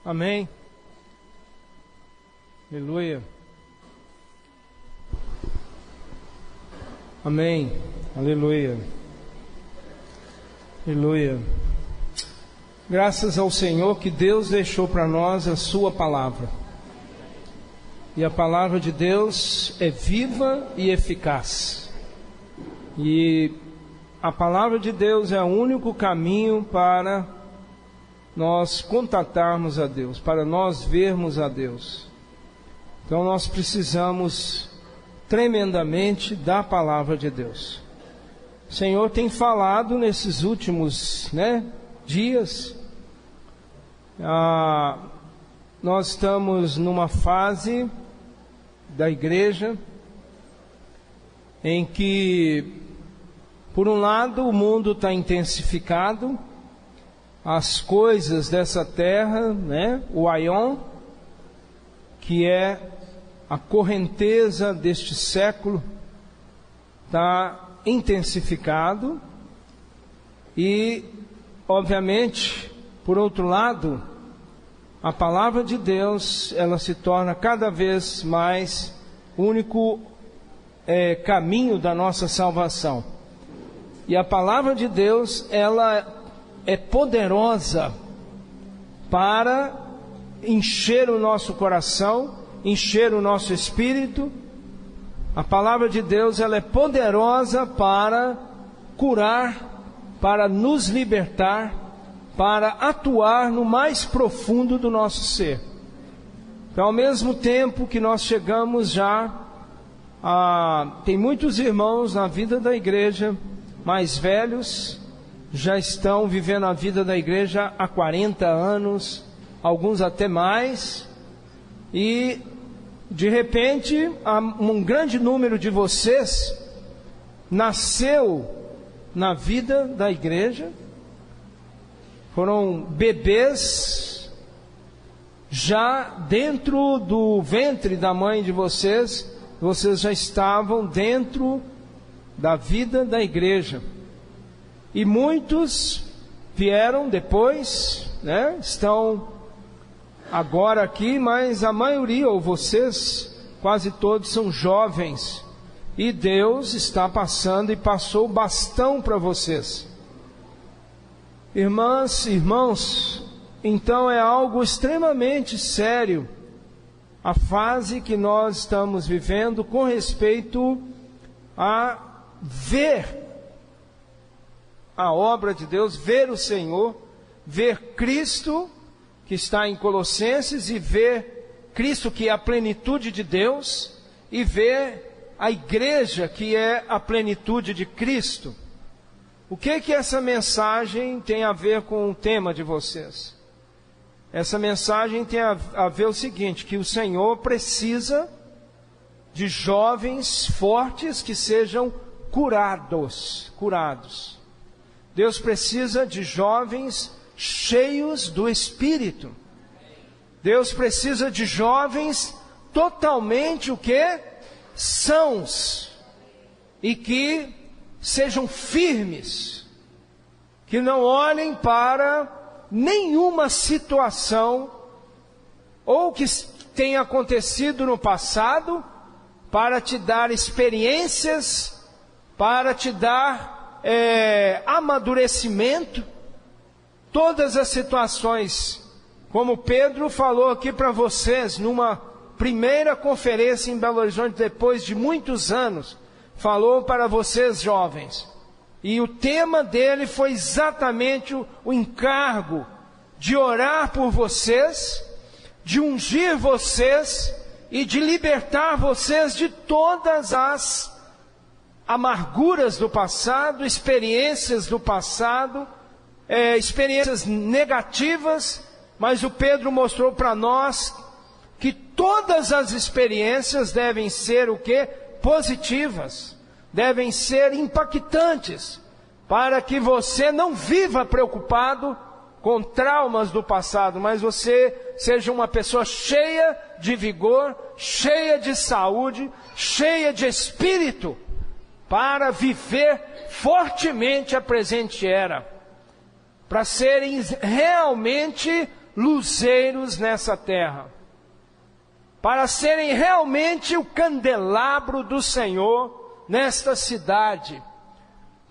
Amém. Aleluia. Amém. Aleluia. Aleluia. Graças ao Senhor que Deus deixou para nós a sua palavra. E a palavra de Deus é viva e eficaz. E a palavra de Deus é o único caminho para nós contatarmos a Deus, para nós vermos a Deus. Então nós precisamos tremendamente da palavra de Deus. O Senhor tem falado nesses últimos dias. Nós estamos numa fase da igreja em que, por um lado, o mundo está intensificado, as coisas dessa terra, o aion, que é a correnteza deste século, está intensificado. E, obviamente, por outro lado, a palavra de Deus, ela se torna cada vez mais o único caminho da nossa salvação. E a palavra de Deus, ela é poderosa para encher o nosso coração, encher o nosso espírito. A palavra de Deus, ela é poderosa para curar, para nos libertar, para atuar no mais profundo do nosso ser. Então, ao mesmo tempo que nós chegamos já tem muitos irmãos na vida da igreja, mais velhos, já estão vivendo a vida da igreja há 40 anos, alguns até mais, e de repente um grande número de vocês nasceu na vida da igreja, foram bebês já dentro do ventre da mãe de vocês, vocês já estavam dentro da vida da igreja. E muitos vieram depois, estão agora aqui, mas a maioria, ou vocês, quase todos são jovens. E Deus está passando e passou o bastão para vocês. Irmãs, irmãos, então é algo extremamente sério a fase que nós estamos vivendo com respeito a ver a obra de Deus, ver o Senhor, ver Cristo que está em Colossenses, e ver Cristo que é a plenitude de Deus, e ver a igreja que é a plenitude de Cristo. O que essa mensagem tem a ver com o tema de vocês? Essa mensagem tem a ver o seguinte, que o Senhor precisa de jovens fortes que sejam curados. Deus precisa de jovens cheios do Espírito. Deus precisa de jovens totalmente sãos, e que sejam firmes, que não olhem para nenhuma situação ou que tenha acontecido no passado para te dar experiências, para te dar amadurecimento. Todas as situações, como Pedro falou aqui para vocês numa primeira conferência em Belo Horizonte, depois de muitos anos, falou para vocês jovens, e o tema dele foi exatamente o encargo de orar por vocês, de ungir vocês e de libertar vocês de todas as amarguras do passado, experiências do passado, experiências negativas. Mas o Pedro mostrou para nós que todas as experiências devem ser positivas, devem ser impactantes, para que você não viva preocupado com traumas do passado, mas você seja uma pessoa cheia de vigor, cheia de saúde, cheia de espírito, para viver fortemente a presente era, para serem realmente luzeiros nessa terra, para serem realmente o candelabro do Senhor nesta cidade,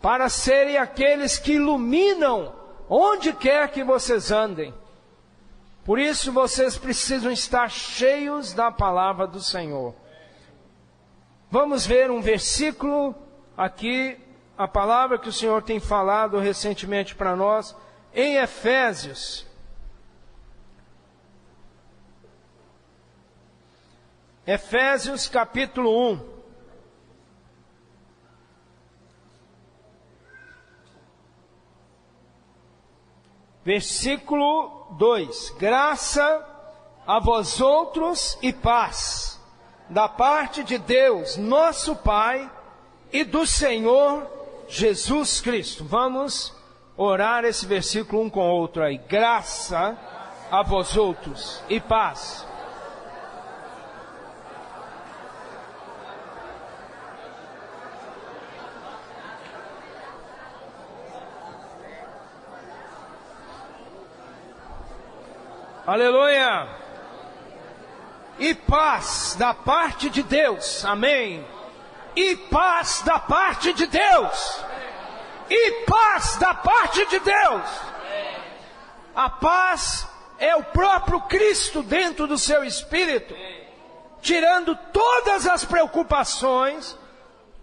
para serem aqueles que iluminam onde quer que vocês andem. Por isso vocês precisam estar cheios da palavra do Senhor. Vamos ver um versículo aqui, a palavra que o Senhor tem falado recentemente para nós, em Efésios. Efésios capítulo 1. Versículo 2: graça a vós outros e paz, da parte de Deus, nosso Pai, e do Senhor Jesus Cristo. Vamos orar esse versículo um com o outro aí. Graça a vós outros e paz. Aleluia! E paz da parte de Deus, amém? E paz da parte de Deus, e paz da parte de Deus. A paz é o próprio Cristo dentro do seu espírito, tirando todas as preocupações,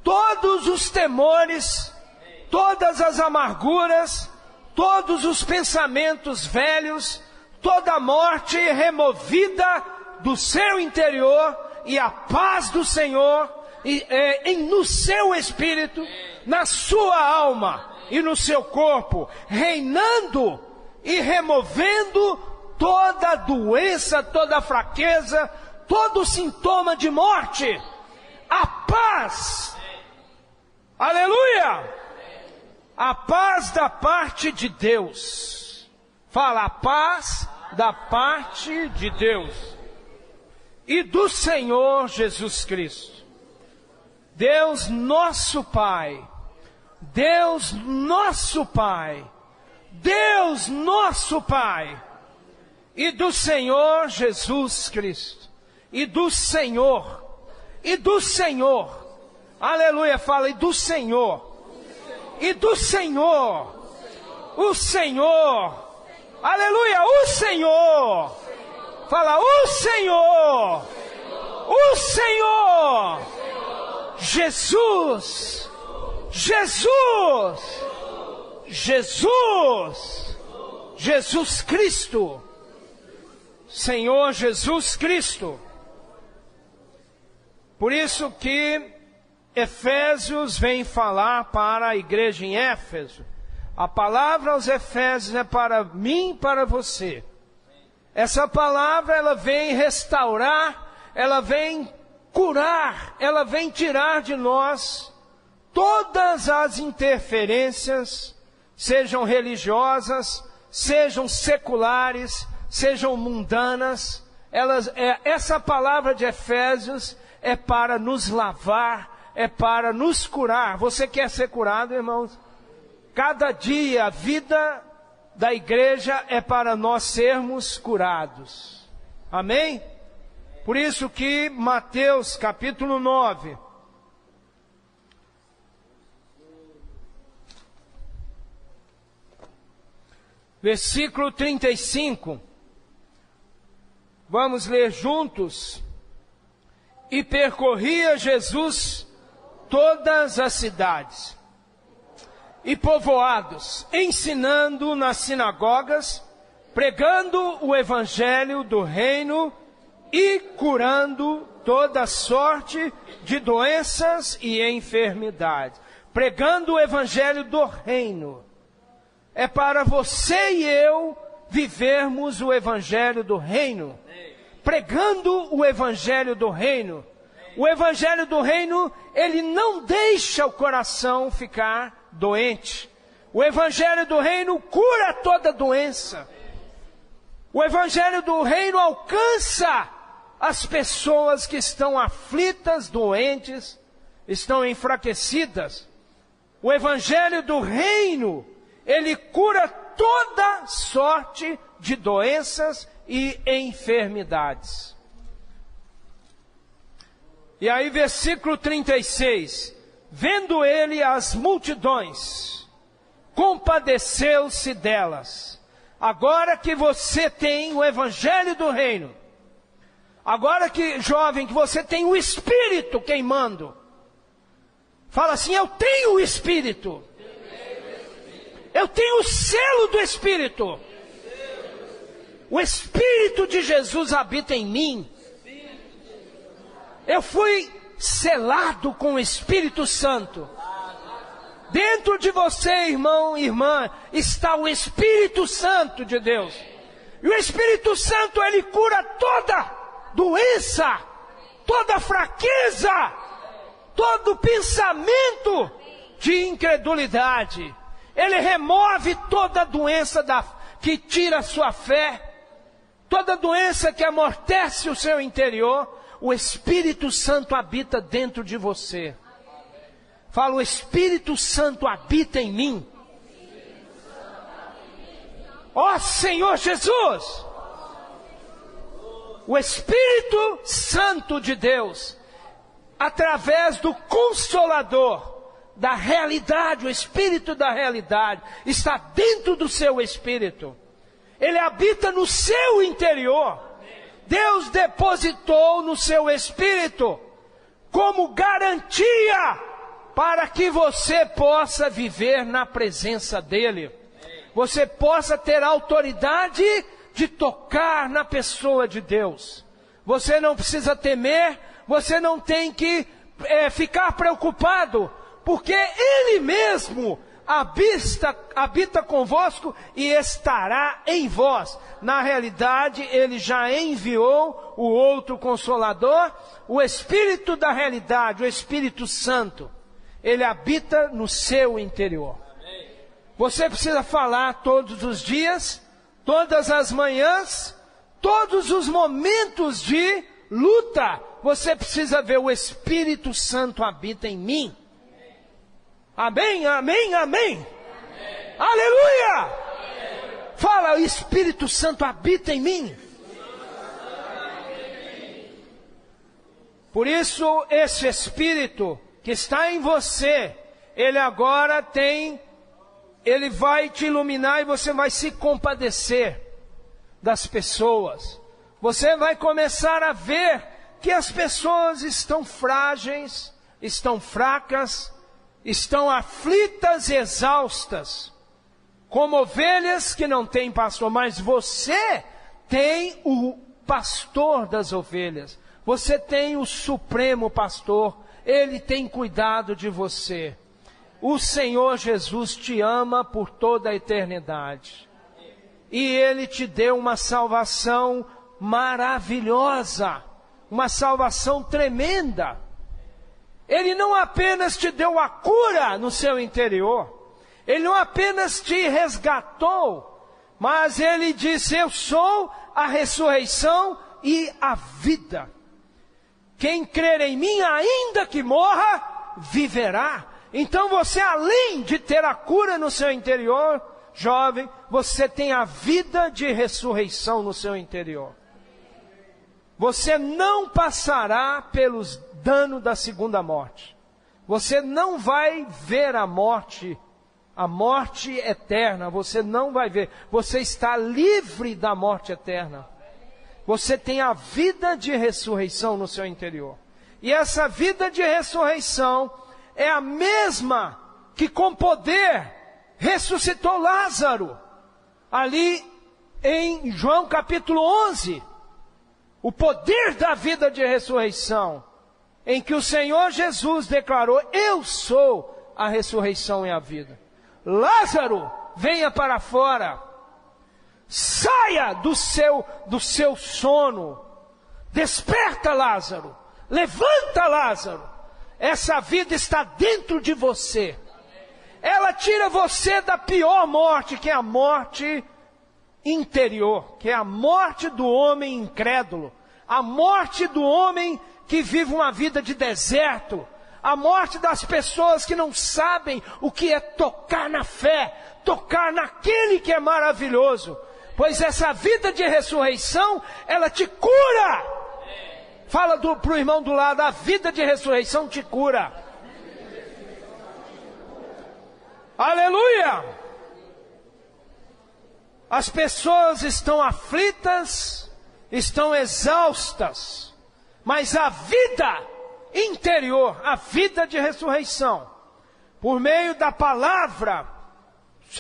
todos os temores, todas as amarguras, todos os pensamentos velhos, toda a morte removida do seu interior, e a paz do Senhor no seu espírito, na sua alma e no seu corpo, reinando e removendo toda doença, toda fraqueza, todo sintoma de morte. A paz, aleluia, a paz da parte de Deus. Fala, a paz da parte de Deus e do Senhor Jesus Cristo. Deus nosso Pai, Deus nosso Pai, Deus nosso Pai, e do Senhor Jesus Cristo, e do Senhor, aleluia, fala, e do Senhor, o Senhor, aleluia, o Senhor, fala, o Senhor, Jesus, Jesus Cristo, Senhor Jesus Cristo. Por isso que Efésios vem falar para a igreja em Éfeso. A palavra aos Efésios é para mim e para você. Essa palavra, ela vem restaurar, ela vem curar, ela vem tirar de nós todas as interferências, sejam religiosas, sejam seculares, sejam mundanas. Essa palavra de Efésios é para nos lavar, é para nos curar. Você quer ser curado, irmãos? Cada dia a vida da igreja é para nós sermos curados. Amém? Por isso que Mateus capítulo 9, versículo 35, vamos ler juntos. E percorria Jesus todas as cidades e povoados, ensinando nas sinagogas, pregando o evangelho do reino e curando toda sorte de doenças e enfermidades. Pregando o evangelho do reino. É para você e eu vivermos o evangelho do reino. Pregando o evangelho do reino. O evangelho do reino, ele não deixa o coração ficar doente. O evangelho do reino cura toda doença. O evangelho do reino alcança as pessoas que estão aflitas, doentes, estão enfraquecidas. O evangelho do reino, ele cura toda sorte sorte de doenças e enfermidades. E aí, versículo 36. Vendo ele as multidões, compadeceu-se delas. Agora que você tem o evangelho do reino, agora que, jovem, que você tem o Espírito queimando, fala assim: eu tenho o Espírito. Eu tenho o selo do Espírito. O Espírito de Jesus habita em mim. Eu fui selado com o Espírito Santo. Dentro de você, irmão e irmã, está o Espírito Santo de Deus. E o Espírito Santo, ele cura toda doença, toda fraqueza, todo pensamento de incredulidade. Ele remove toda doença que tira a sua fé, toda doença que amortece o seu interior. O Espírito Santo habita dentro de você. Fala: o Espírito Santo habita em mim. Ó Senhor Jesus! O Espírito Santo de Deus, através do Consolador da realidade, o Espírito da realidade, está dentro do seu espírito. Ele habita no seu interior. Deus depositou no seu espírito como garantia para que você possa viver na presença dEle. Você possa ter autoridade de tocar na pessoa de Deus. Você não precisa temer, você não tem que ficar preocupado, porque Ele mesmo habita convosco e estará em vós. Na realidade, Ele já enviou o outro Consolador, o Espírito da realidade, o Espírito Santo. Ele habita no seu interior. Você precisa falar todos os dias, todas as manhãs, todos os momentos de luta. Você precisa ver: o Espírito Santo habita em mim. Amém, amém, amém. Amém. Aleluia! Amém. Fala: o Espírito Santo habita em mim. Por isso, esse Espírito que está em você, ele agora ele vai te iluminar e você vai se compadecer das pessoas. Você vai começar a ver que as pessoas estão frágeis, estão fracas, estão aflitas e exaustas, como ovelhas que não têm pastor. Mas você tem o pastor das ovelhas. Você tem o supremo pastor. Ele tem cuidado de você. O Senhor Jesus te ama por toda a eternidade. E Ele te deu uma salvação maravilhosa, uma salvação tremenda. Ele não apenas te deu a cura no seu interior, Ele não apenas te resgatou, mas Ele disse: eu sou a ressurreição e a vida. Quem crer em mim, ainda que morra, viverá. Então você, além de ter a cura no seu interior, jovem, você tem a vida de ressurreição no seu interior. Você não passará pelos danos da segunda morte. Você não vai ver a morte eterna, você não vai ver. Você está livre da morte eterna. Você tem a vida de ressurreição no seu interior. E essa vida de ressurreição é a mesma que com poder ressuscitou Lázaro. Ali em João capítulo 11. O poder da vida de ressurreição, em que o Senhor Jesus declarou: eu sou a ressurreição e a vida. Lázaro, venha para fora. Saia do seu sono. Desperta, Lázaro. Levanta, Lázaro. Essa vida está dentro de você. Ela tira você da pior morte, que é a morte interior, que é a morte do homem incrédulo, a morte do homem que vive uma vida de deserto, a morte das pessoas que não sabem o que é tocar na fé, tocar naquele que é maravilhoso. Pois essa vida de ressurreição, ela te cura. Fala para o irmão do lado, a vida de ressurreição te cura. Aleluia! As pessoas estão aflitas, estão exaustas, mas a vida interior, a vida de ressurreição, por meio da palavra,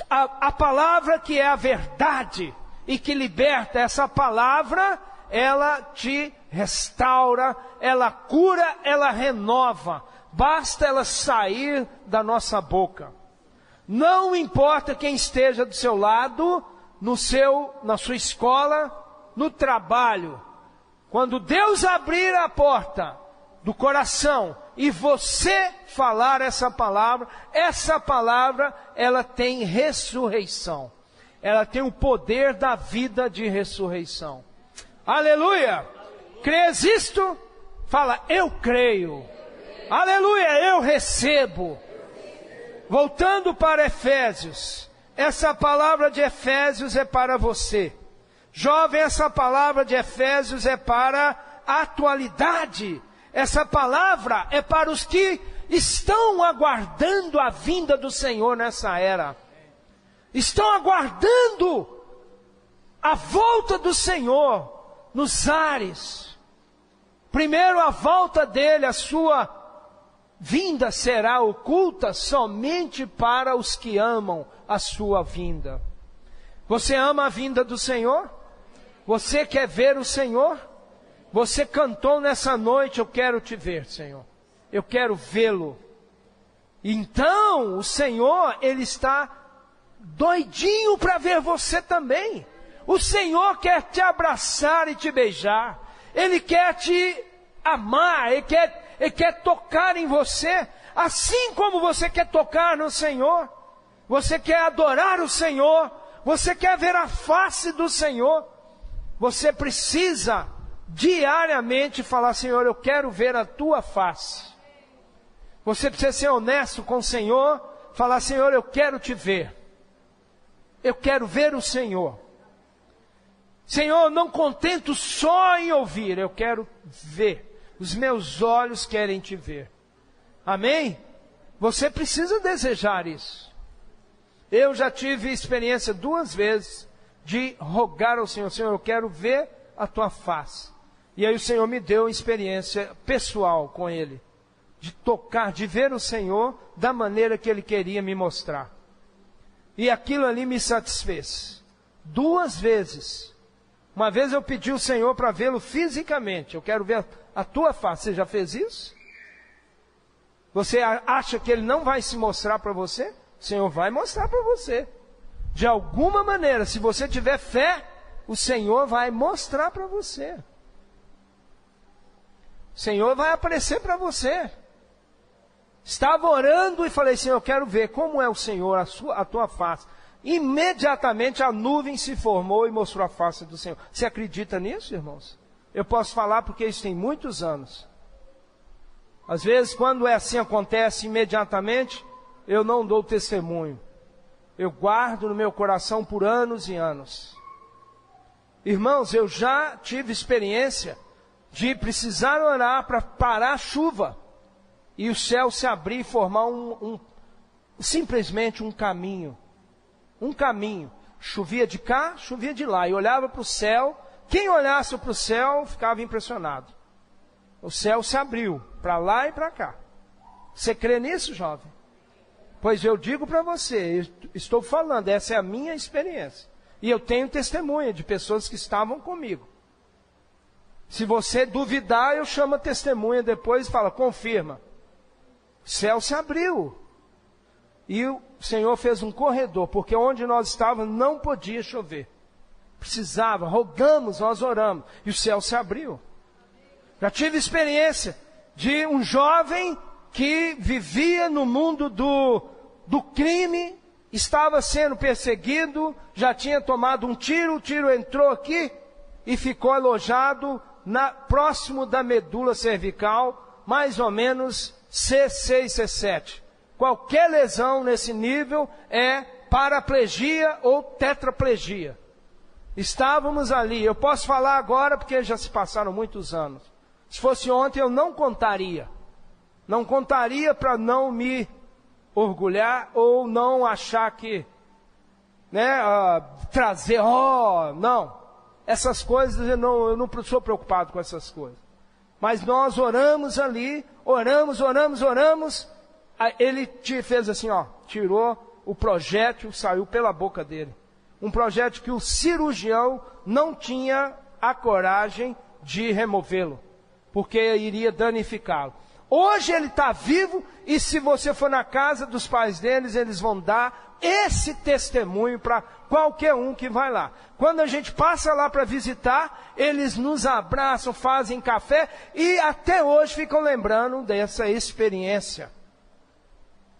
a palavra que é a verdade e que liberta, essa palavra, ela te restaura, ela cura, ela renova. Basta ela sair da nossa boca. Não importa quem esteja do seu lado, na sua escola, no trabalho. Quando Deus abrir a porta do coração e você falar essa palavra, ela tem ressurreição. Ela tem o poder da vida de ressurreição. Aleluia! Crês isto? Fala, eu creio. Aleluia, eu recebo. Voltando para Efésios, essa palavra de Efésios é para você. Jovem, essa palavra de Efésios é para a atualidade. Essa palavra é para os que estão aguardando a vinda do Senhor nessa era. Estão aguardando a volta do Senhor nos ares. Primeiro a volta dele, a sua vinda será oculta somente para os que amam a sua vinda. Você ama a vinda do Senhor? Você quer ver o Senhor? Você cantou nessa noite, eu quero te ver, Senhor. Eu quero vê-lo. Então, o Senhor, Ele está doidinho para ver você também. O Senhor quer te abraçar e te beijar. Ele quer te amar, Ele quer tocar em você. Assim como você quer tocar no Senhor. Você quer adorar o Senhor. Você quer ver a face do Senhor. Você precisa diariamente falar, Senhor, eu quero ver a tua face. Você precisa ser honesto com o Senhor. Falar, Senhor, eu quero te ver. Eu quero ver o Senhor. Senhor, não contento só em ouvir, eu quero ver. Os meus olhos querem te ver. Amém? Você precisa desejar isso. Eu já tive experiência 2 vezes de rogar ao Senhor, Senhor, eu quero ver a tua face. E aí o Senhor me deu experiência pessoal com Ele. De tocar, de ver o Senhor da maneira que Ele queria me mostrar. E aquilo ali me satisfez. 2 vezes. Uma vez eu pedi ao Senhor para vê-lo fisicamente. Eu quero ver a tua face. Você já fez isso? Você acha que Ele não vai se mostrar para você? O Senhor vai mostrar para você. De alguma maneira, se você tiver fé, o Senhor vai mostrar para você. O Senhor vai aparecer para você. Estava orando e falei, Senhor, eu quero ver como é o Senhor, a tua face. Imediatamente a nuvem se formou e mostrou a face do Senhor. Você acredita nisso, irmãos? Eu posso falar porque isso tem muitos anos. Às vezes, quando assim acontece imediatamente, eu não dou testemunho. Eu guardo no meu coração por anos e anos. Irmãos, eu já tive experiência de precisar orar para parar a chuva. E o céu se abrir e formar simplesmente um caminho. Um caminho. Chovia de cá, chovia de lá. E olhava para o céu. Quem olhasse para o céu ficava impressionado. O céu se abriu para lá e para cá. Você crê nisso, jovem? Pois eu digo para você, estou falando, essa é a minha experiência. E eu tenho testemunha de pessoas que estavam comigo. Se você duvidar, eu chamo a testemunha depois e falo, confirma. O céu se abriu. E o Senhor fez um corredor, porque onde nós estávamos não podia chover. Precisava, rogamos, nós oramos. E o céu se abriu. Já tive experiência de um jovem que vivia no mundo do crime, estava sendo perseguido, já tinha tomado um tiro, o tiro entrou aqui e ficou alojado próximo da medula cervical, mais ou menos C6, C7. Qualquer lesão nesse nível é paraplegia ou tetraplegia. Estávamos ali. Eu posso falar agora porque já se passaram muitos anos. Se fosse ontem eu não contaria. Não contaria para não me orgulhar ou não achar que, trazer, não. Essas coisas eu não sou preocupado com essas coisas. Mas nós oramos ali, oramos. Ele fez assim, tirou o projétil, saiu pela boca dele. Um projétil que o cirurgião não tinha a coragem de removê-lo, porque iria danificá-lo. Hoje ele está vivo, e se você for na casa dos pais deles, eles vão dar esse testemunho para qualquer um que vai lá. Quando a gente passa lá para visitar, eles nos abraçam, fazem café, e até hoje ficam lembrando dessa experiência.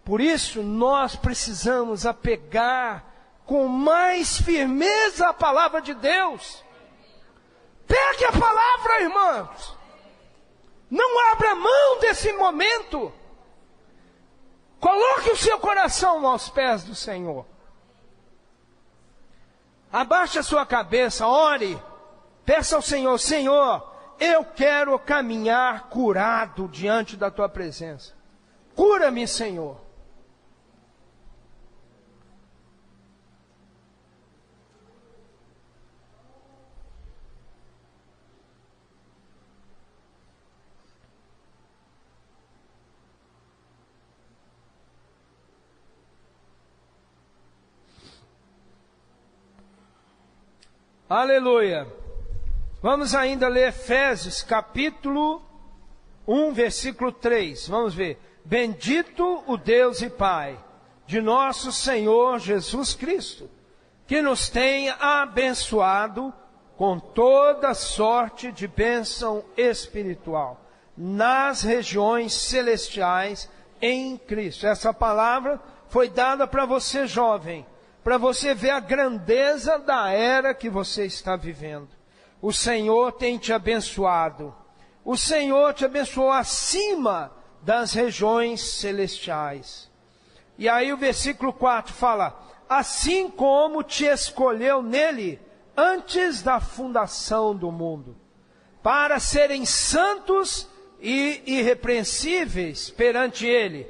Por isso, nós precisamos apegar com mais firmeza a palavra de Deus. Pegue a palavra, irmãos. Não abra mão desse momento. Coloque o seu coração aos pés do Senhor. Abaixe a sua cabeça, ore. Peça ao Senhor: Senhor, eu quero caminhar curado diante da tua presença. Cura-me, Senhor. Aleluia. Vamos ainda ler Efésios capítulo 1, versículo 3. Vamos ver. Bendito o Deus e Pai de nosso Senhor Jesus Cristo, que nos tenha abençoado com toda sorte de bênção espiritual nas regiões celestiais em Cristo. Essa palavra foi dada para você, jovem, para você ver a grandeza da era que você está vivendo. O Senhor tem te abençoado. O Senhor te abençoou acima das regiões celestiais. E aí o versículo 4 fala: assim como te escolheu nele antes da fundação do mundo, para serem santos e irrepreensíveis perante ele.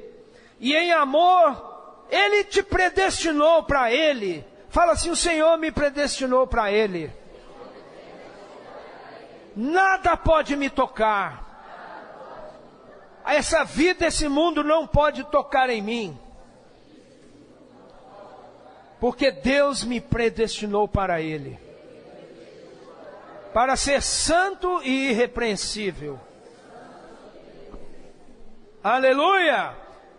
E em amor ele te predestinou para ele. Fala assim: o Senhor me predestinou para ele. Nada pode me tocar. Essa vida, esse mundo não pode tocar em mim. Porque Deus me predestinou para ele. Para ser santo e irrepreensível. Aleluia!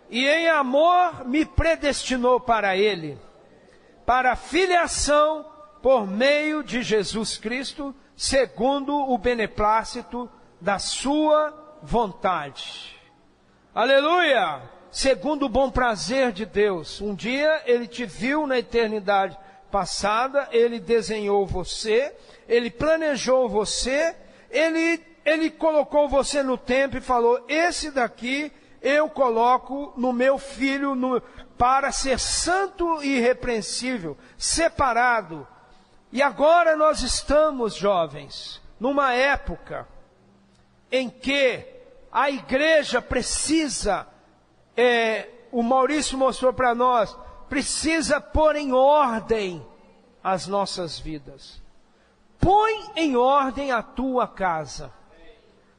E em amor me predestinou para ele, para a filiação por meio de Jesus Cristo, segundo o beneplácito da sua vontade. Aleluia! Segundo o bom prazer de Deus. Um dia ele te viu na eternidade passada, ele desenhou você, ele planejou você, ele colocou você no tempo e falou: esse daqui eu coloco no meu filho para ser santo e irrepreensível, separado. E agora nós estamos, jovens, numa época em que a igreja precisa, o Maurício mostrou para nós, precisa pôr em ordem as nossas vidas. Põe em ordem a tua casa.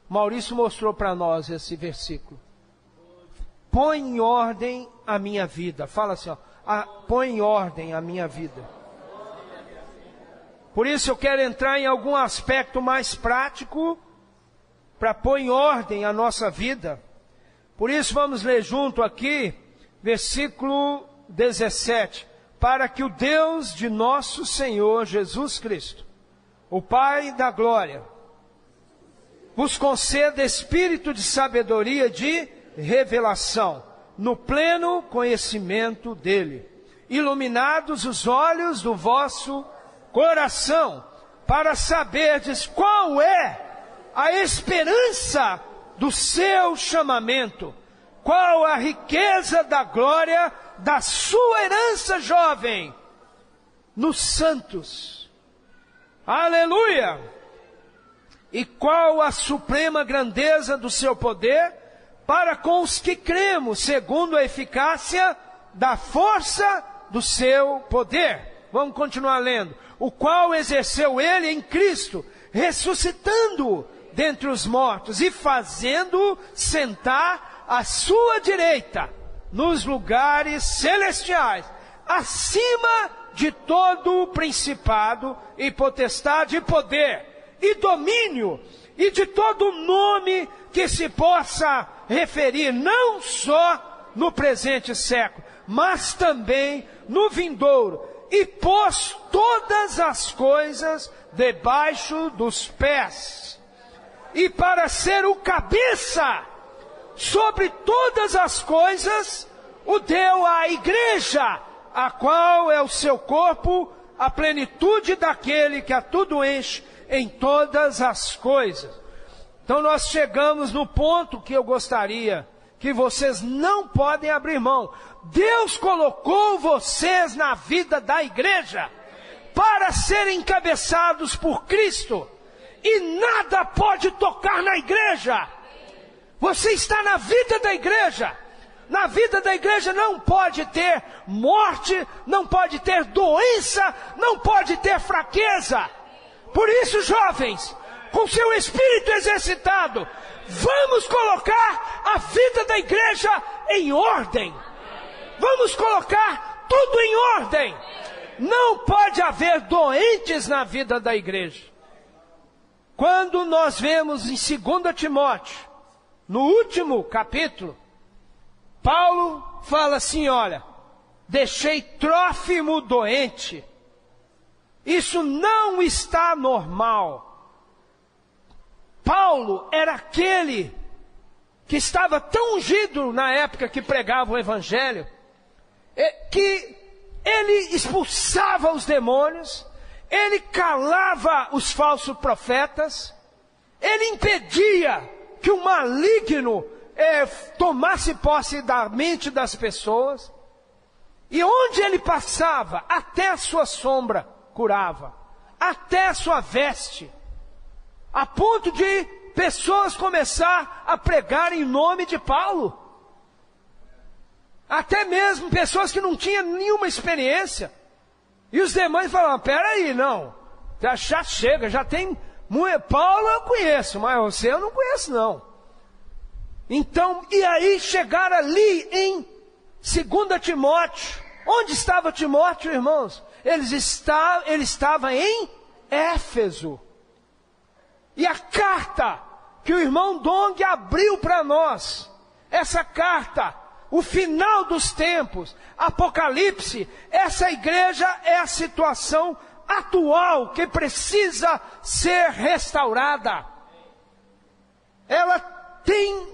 Maurício mostrou para nós esse versículo. Põe em ordem a minha vida. Fala assim, põe em ordem a minha vida. Por isso eu quero entrar em algum aspecto mais prático para pôr em ordem a nossa vida. Por isso vamos ler junto aqui, versículo 17. Para que o Deus de nosso Senhor Jesus Cristo, o Pai da glória, vos conceda espírito de sabedoria, de revelação, no pleno conhecimento dele, iluminados os olhos do vosso coração, para saberdes qual é a esperança do seu chamamento, qual a riqueza da glória da sua herança, jovem, nos santos, Aleluia! E qual a suprema grandeza do seu poder para com os que cremos, segundo a eficácia da força do seu poder. Vamos continuar lendo. O qual exerceu ele em Cristo, ressuscitando-o dentre os mortos e fazendo-o sentar à sua direita, nos lugares celestiais, acima de todo principado e potestade e poder e domínio e de todo nome que se possa referir, não só no presente século, mas também no vindouro, e pôs todas as coisas debaixo dos pés, e para ser o cabeça sobre todas as coisas, o deu à igreja, a qual é o seu corpo, a plenitude daquele que a tudo enche em todas as coisas. Então nós chegamos no ponto que eu gostaria que vocês não podem abrir mão. Deus colocou vocês na vida da igreja para serem encabeçados por Cristo, e nada pode tocar na igreja. Você está na vida da igreja. Na vida da igreja não pode ter morte, não pode ter doença, não pode ter fraqueza. Por isso, jovens, com seu espírito exercitado, vamos colocar a vida da igreja em ordem. Vamos colocar tudo em ordem. Não pode haver doentes na vida da igreja. Quando nós vemos em 2 Timóteo, no último capítulo, Paulo fala assim, olha, deixei Trófimo doente. Isso não está normal. Paulo era aquele que estava tão ungido na época que pregava o evangelho, que ele expulsava os demônios, ele calava os falsos profetas, ele impedia que o maligno tomasse posse da mente das pessoas, e onde ele passava, até a sua sombra curava, até a sua veste, a ponto de pessoas começar a pregar em nome de Paulo, até mesmo pessoas que não tinham nenhuma experiência, e os demais falavam, peraí, não, já chega, já tem, Paulo eu conheço, mas você eu não conheço não. Então, e aí chegaram ali em 2 Timóteo. Onde estava Timóteo, irmãos? Ele estava em Éfeso. E a carta que o irmão Dong abriu para nós, essa carta, o final dos tempos, Apocalipse, essa igreja é a situação atual que precisa ser restaurada. Ela tem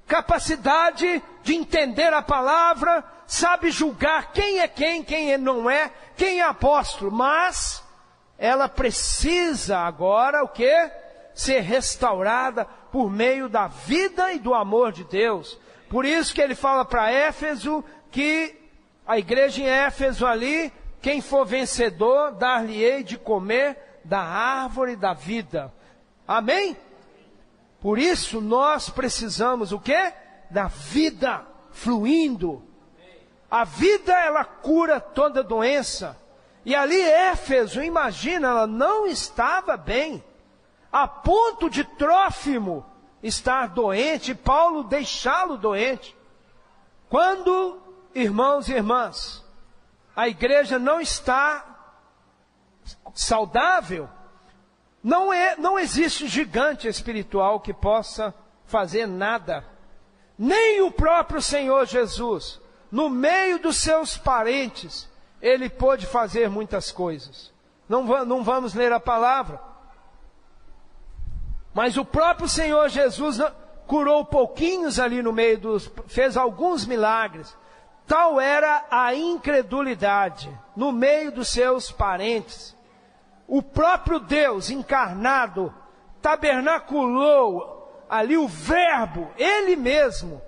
capacidade de entender a palavra, sabe julgar quem é quem não é, quem é apóstolo, mas ela precisa agora o quê? Ser restaurada por meio da vida e do amor de Deus. Por isso que ele fala para Éfeso que a igreja em Éfeso ali, quem for vencedor, dar-lhe-ei de comer da árvore da vida. Amém? Por isso nós precisamos o quê? Da vida fluindo. A vida, ela cura toda doença. E ali Éfeso, imagina, ela não estava bem, a ponto de Trófimo estar doente, e Paulo deixá-lo doente. Quando, irmãos e irmãs, a igreja não está saudável, não existe gigante espiritual que possa fazer nada. Nem o próprio Senhor Jesus, no meio dos seus parentes, ele pôde fazer muitas coisas. Não vamos ler a palavra. Mas o próprio Senhor Jesus curou pouquinhos ali no meio fez alguns milagres. Tal era a incredulidade no meio dos seus parentes. O próprio Deus encarnado tabernaculou ali o Verbo, Ele mesmo.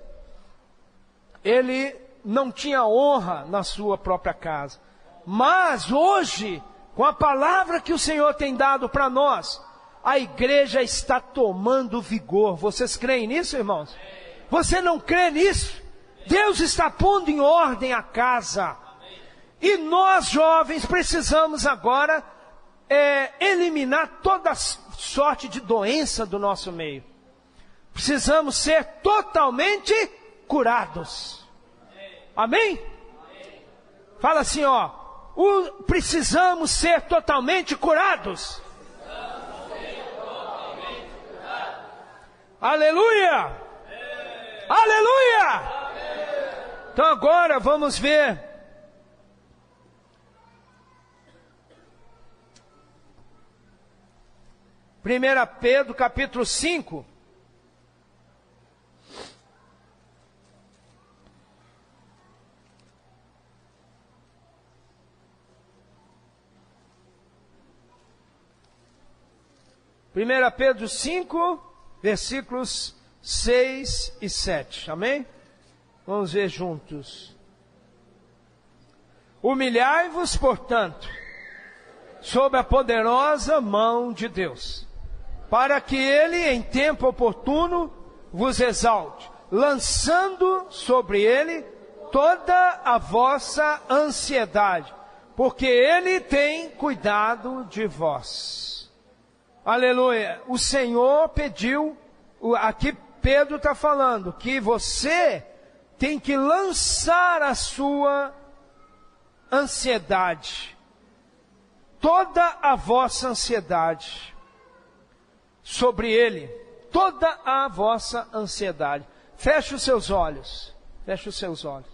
Ele não tinha honra na sua própria casa. Mas hoje com a palavra que o Senhor tem dado para nós, a igreja está tomando vigor. Vocês creem nisso, irmãos? Você não crê nisso? Deus está pondo em ordem a casa. E nós, jovens, precisamos agora eliminar toda sorte de doença do nosso meio. Precisamos ser totalmente curados. Amém? Fala assim, ó. Precisamos ser totalmente curados. Aleluia! Aleluia! Então agora vamos ver. Primeira Pedro, capítulo 5. Primeira Pedro 5, versículos 6 e 7. Amém? Vamos ver juntos. Humilhai-vos, portanto, sob a poderosa mão de Deus, para que Ele, em tempo oportuno, vos exalte, lançando sobre Ele toda a vossa ansiedade, porque Ele tem cuidado de vós. Aleluia. O Senhor pediu, aqui Pedro está falando, que você tem que lançar a sua ansiedade, toda a vossa ansiedade, sobre Ele, toda a vossa ansiedade. Feche os seus olhos, feche os seus olhos.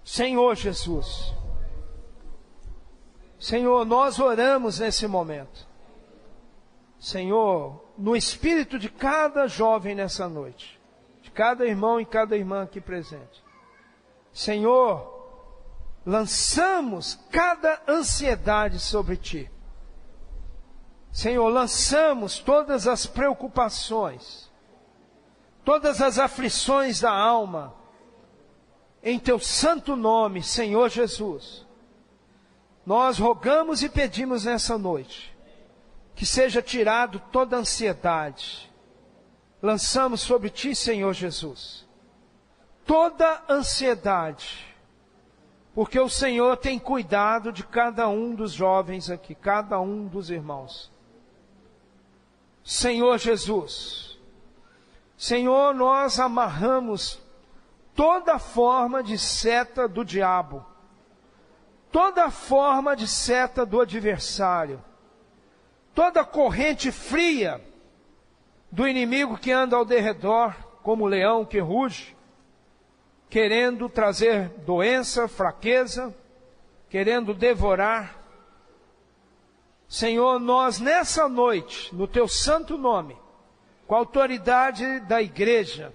Senhor Jesus, Senhor, nós oramos nesse momento. Senhor, no espírito de cada jovem nessa noite, de cada irmão e cada irmã aqui presente. Senhor, lançamos cada ansiedade sobre Ti. Senhor, lançamos todas as preocupações, todas as aflições da alma, em Teu santo nome, Senhor Jesus. Nós rogamos e pedimos nessa noite, que seja tirado toda a ansiedade. Lançamos sobre Ti, Senhor Jesus, toda a ansiedade, porque o Senhor tem cuidado de cada um dos jovens aqui, cada um dos irmãos. Senhor Jesus, Senhor, nós amarramos toda forma de seta do diabo, toda forma de seta do adversário, toda corrente fria do inimigo que anda ao derredor, como leão que ruge, querendo trazer doença, fraqueza, querendo devorar. Senhor, nós nessa noite, no Teu santo nome, com a autoridade da igreja,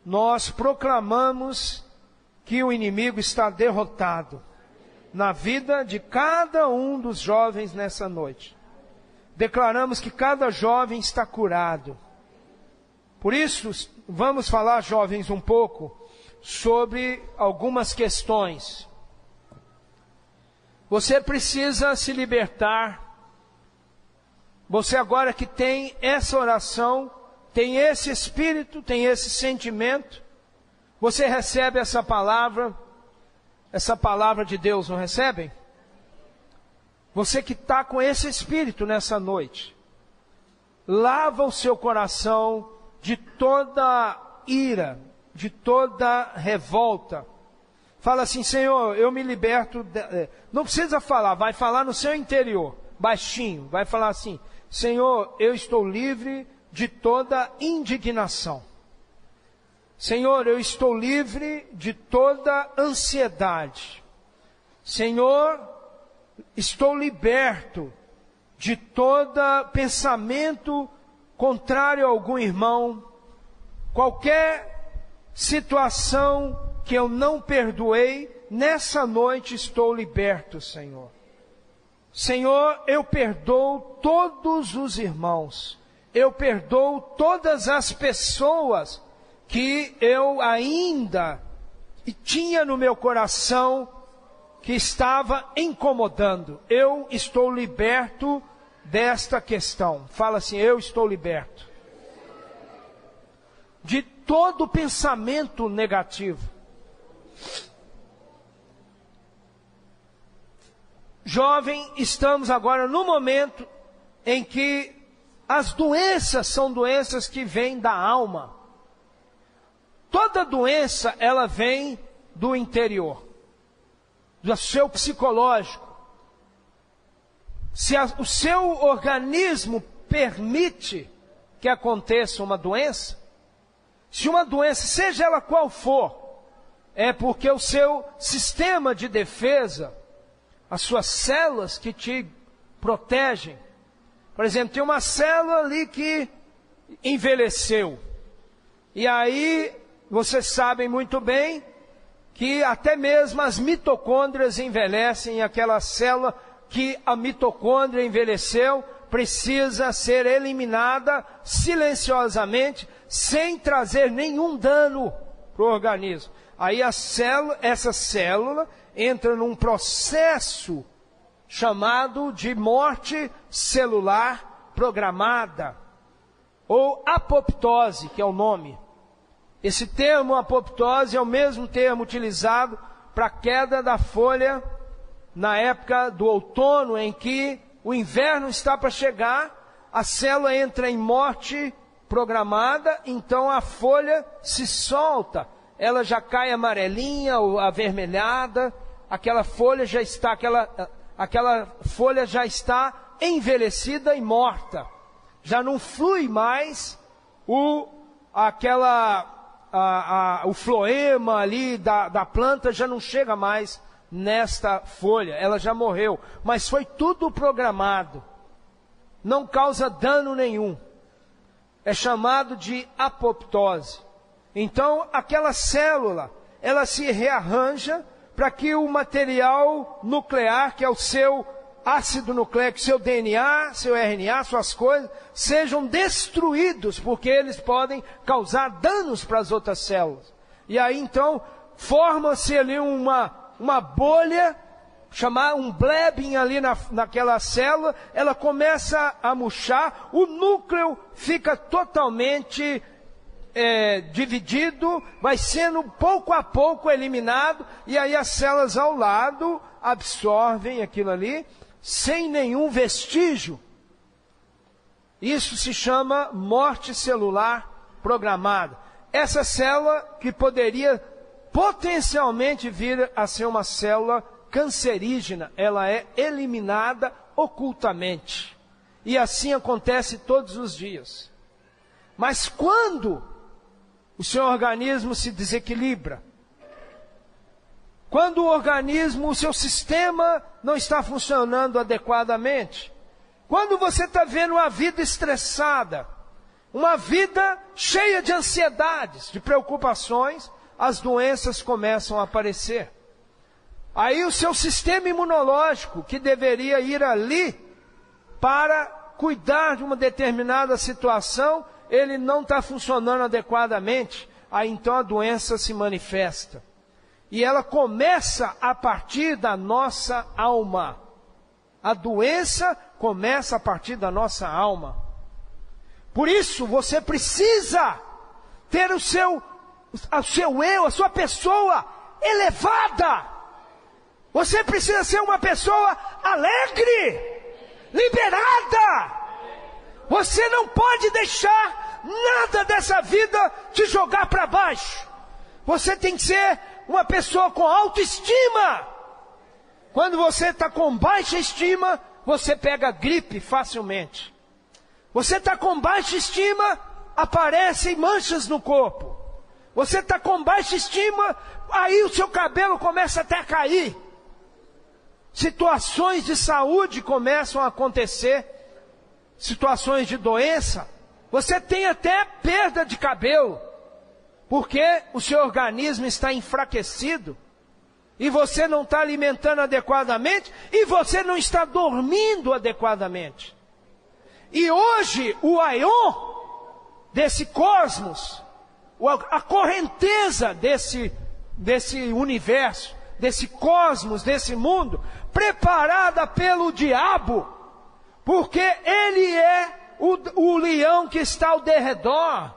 nós proclamamos que o inimigo está derrotado na vida de cada um dos jovens nessa noite. Declaramos que cada jovem está curado. Por isso, vamos falar, jovens, um pouco sobre algumas questões. Você precisa se libertar. Você agora que tem essa oração, tem esse espírito, tem esse sentimento, você recebe essa palavra de Deus, não recebem? Você que está com esse espírito nessa noite, lava o seu coração de toda ira, de toda revolta. Fala assim, Senhor, eu me liberto. Não precisa falar, vai falar no seu interior, baixinho, vai falar assim, Senhor, eu estou livre de toda indignação. Senhor, eu estou livre de toda ansiedade. Senhor, estou liberto de todo pensamento contrário a algum irmão, qualquer situação que eu não perdoei, nessa noite estou liberto, Senhor. Senhor, eu perdoo todos os irmãos, eu perdoo todas as pessoas que eu ainda tinha no meu coração, que estava incomodando. Eu estou liberto desta questão. Fala assim: eu estou liberto de todo pensamento negativo. Jovem, estamos agora no momento em que as doenças são doenças que vêm da alma. Toda doença, ela vem do interior, do seu psicológico. Se o seu organismo permite que aconteça uma doença, se uma doença, seja ela qual for, é porque o seu sistema de defesa, as suas células que te protegem, por exemplo, tem uma célula ali que envelheceu, e aí vocês sabem muito bem que até mesmo as mitocôndrias envelhecem, e aquela célula que a mitocôndria envelheceu precisa ser eliminada silenciosamente, sem trazer nenhum dano para o organismo. Aí essa célula entra num processo chamado de morte celular programada, ou apoptose, que é o nome. Esse termo apoptose é o mesmo termo utilizado para a queda da folha na época do outono, em que o inverno está para chegar, a célula entra em morte programada, então a folha se solta, ela já cai amarelinha ou avermelhada, aquela folha já está envelhecida e morta, já não flui mais o floema ali da planta, já não chega mais nesta folha, ela já morreu, mas foi tudo programado, não causa dano nenhum, é chamado de apoptose. Então aquela célula, ela se rearranja para que o material nuclear, que é o seu ácido nucleico, seu DNA, seu RNA, suas coisas, sejam destruídos, porque eles podem causar danos para as outras células. E aí então forma-se ali uma bolha, chamar um blebbing ali naquela célula, ela começa a murchar, o núcleo fica totalmente dividido, vai sendo pouco a pouco eliminado, e aí as células ao lado absorvem aquilo ali, sem nenhum vestígio. Isso se chama morte celular programada. Essa célula que poderia potencialmente vir a ser uma célula cancerígena, ela é eliminada ocultamente. E assim acontece todos os dias. Mas quando o seu organismo se desequilibra, quando o organismo, o seu sistema não está funcionando adequadamente, quando você está vendo uma vida estressada, uma vida cheia de ansiedades, de preocupações, as doenças começam a aparecer. Aí o seu sistema imunológico, que deveria ir ali para cuidar de uma determinada situação, ele não está funcionando adequadamente, aí então a doença se manifesta. E ela começa a partir da nossa alma. A doença começa a partir da nossa alma. Por isso você precisa ter o seu eu, a sua pessoa elevada. Você precisa ser uma pessoa alegre, liberada. Você não pode deixar nada dessa vida te jogar para baixo. Você tem que ser uma pessoa com autoestima. Quando você está com baixa estima, você pega gripe facilmente. Você está com baixa estima, aparecem manchas no corpo. Você está com baixa estima, aí o seu cabelo começa até a cair. Situações de saúde começam a acontecer. Situações de doença, você tem até perda de cabelo, porque o seu organismo está enfraquecido, e você não está alimentando adequadamente, e você não está dormindo adequadamente. E hoje, o aion desse cosmos, a correnteza desse universo, desse cosmos, desse mundo, preparada pelo diabo, porque ele é o leão que está ao derredor,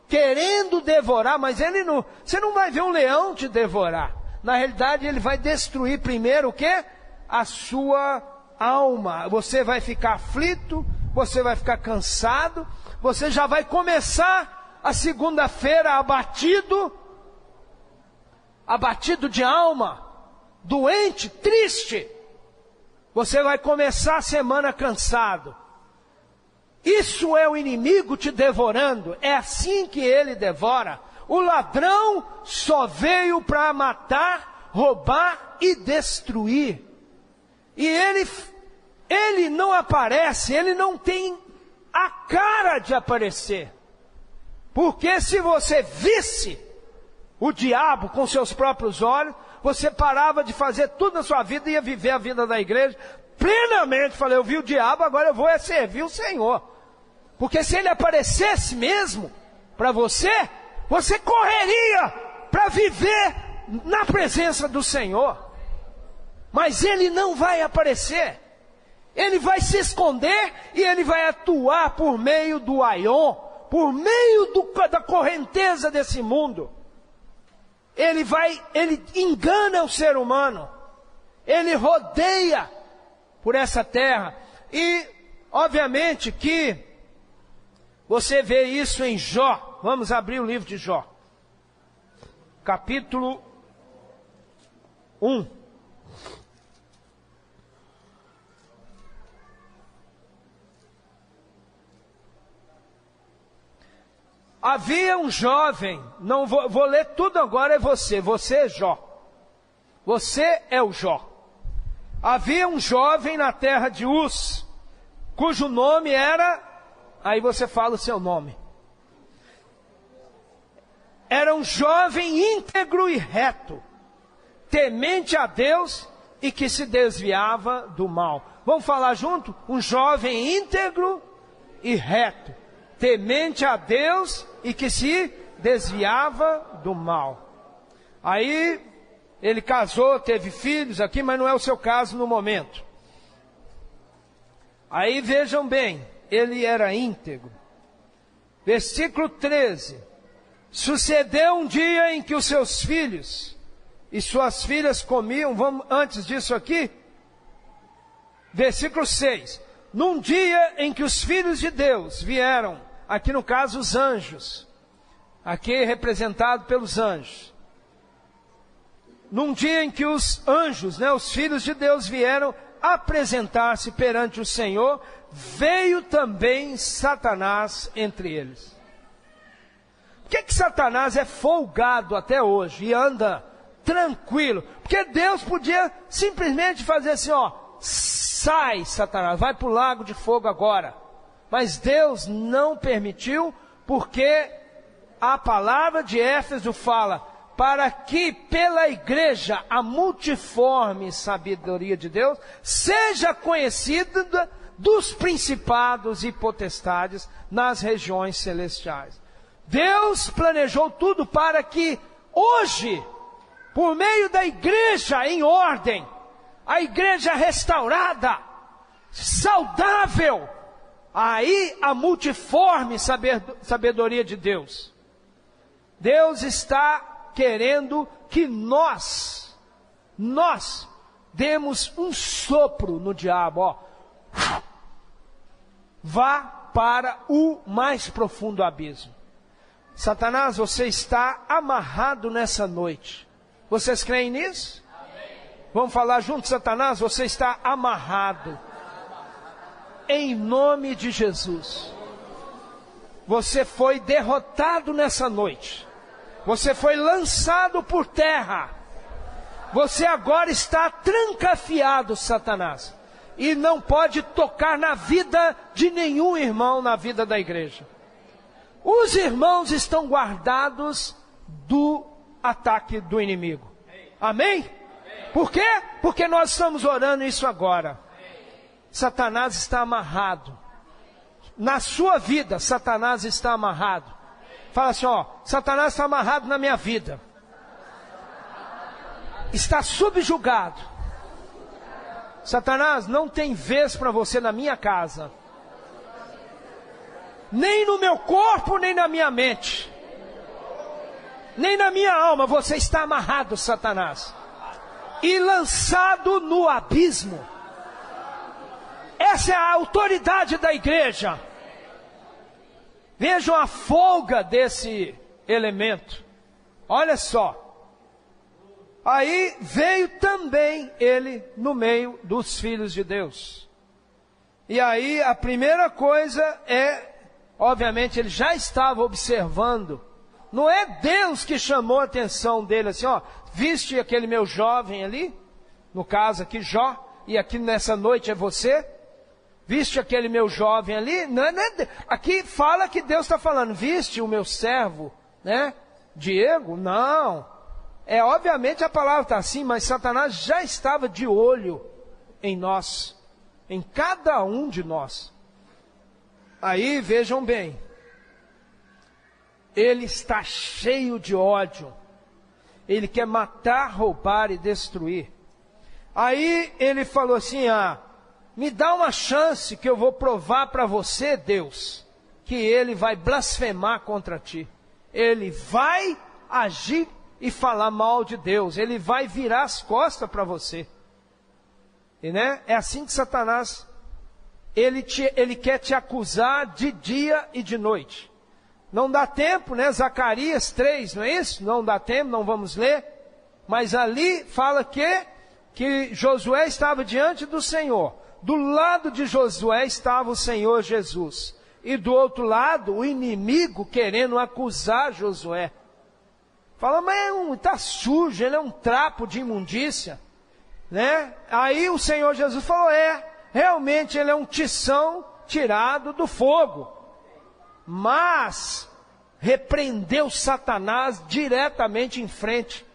querendo devorar, mas ele não, você não vai ver um leão te devorar. Na realidade, ele vai destruir primeiro o quê? A sua alma. Você vai ficar aflito, você vai ficar cansado, você já vai começar a segunda-feira abatido de alma, doente, triste. Você vai começar a semana cansado. Isso é o inimigo te devorando. É assim que ele devora. O ladrão só veio para matar, roubar e destruir. E ele não aparece, ele não tem a cara de aparecer. Porque se você visse o diabo com seus próprios olhos, você parava de fazer tudo na sua vida e ia viver a vida da igreja plenamente. Falei, eu vi o diabo, agora eu vou servir o Senhor. Porque se ele aparecesse mesmo para você, você correria para viver na presença do Senhor. Mas ele não vai aparecer. Ele vai se esconder e ele vai atuar por meio do Aion, por meio da correnteza desse mundo. Ele engana o ser humano. Ele rodeia por essa terra. E, obviamente, que você vê isso em Jó. Vamos abrir o livro de Jó. Capítulo 1. Havia um jovem, não vou ler tudo agora, é você é Jó. Você é o Jó. Havia um jovem na terra de Uz, cujo nome era, aí você fala o seu nome. Era um jovem íntegro e reto, temente a Deus e que se desviava do mal. Vamos falar junto? Um jovem íntegro e reto, temente a Deus e que se desviava do mal. Aí ele casou, teve filhos aqui, mas não é o seu caso no momento. Aí vejam bem, ele era íntegro. Versículo 13. Sucedeu um dia em que os seus filhos e suas filhas comiam, vamos antes disso aqui, versículo 6. Num dia em que os filhos de Deus vieram, aqui no caso os anjos, aqui representado pelos anjos. Num dia em que os anjos, os filhos de Deus vieram apresentar-se perante o Senhor, veio também Satanás entre eles. Por que Satanás é folgado até hoje e anda tranquilo? Porque Deus podia simplesmente fazer assim, sai Satanás, vai para o lago de fogo agora. Mas Deus não permitiu, porque a palavra de Éfeso fala, para que pela igreja a multiforme sabedoria de Deus seja conhecida dos principados e potestades nas regiões celestiais. Deus planejou tudo para que hoje, por meio da igreja em ordem, a igreja restaurada, saudável, aí a multiforme sabedoria de Deus. Deus está querendo que nós demos um sopro no diabo, vá para o mais profundo abismo. Satanás, você está amarrado nessa noite. Vocês creem nisso? Amém. Vamos falar juntos, Satanás, você está amarrado. Em nome de Jesus. Você foi derrotado nessa noite. Você foi lançado por terra. Você agora está trancafiado, Satanás. E não pode tocar na vida de nenhum irmão, na vida da igreja. Os irmãos estão guardados do ataque do inimigo. Amém? Por quê? Porque nós estamos orando isso agora. Satanás está amarrado. Na sua vida, Satanás está amarrado. Fala assim, Satanás está amarrado na minha vida. está subjugado. Satanás, não tem vez para você na minha casa, nem no meu corpo, nem na minha mente, nem na minha alma. Você está amarrado, Satanás, e lançado no abismo. Essa é a autoridade da igreja. Vejam a folga desse elemento. Olha só. Aí veio também ele no meio dos filhos de Deus. E aí a primeira coisa é, obviamente ele já estava observando. Não é Deus que chamou a atenção dele assim, ó, viste aquele meu jovem ali? No caso aqui Jó, e aqui nessa noite é você? Viste aquele meu jovem ali? Não é, aqui fala que Deus está falando, viste o meu servo, né? Diego? Não. É, obviamente a palavra está assim, mas Satanás já estava de olho em nós, em cada um de nós. Aí vejam bem, ele está cheio de ódio, ele quer matar, roubar e destruir. Aí ele falou assim, me dá uma chance que eu vou provar para você, Deus, que ele vai blasfemar contra ti. Ele vai agir e falar mal de Deus. Ele vai virar as costas para você. E, né? É assim que Satanás, ele quer te acusar de dia e de noite. Não dá tempo, né? Zacarias 3, não é isso? Não dá tempo, não vamos ler. Mas ali fala que Josué estava diante do Senhor. Do lado de Josué estava o Senhor Jesus. E do outro lado, o inimigo querendo acusar Josué. Fala, mas está sujo, ele é um trapo de imundícia. Né? Aí o Senhor Jesus falou, realmente ele é um tição tirado do fogo. Mas repreendeu Satanás diretamente em frente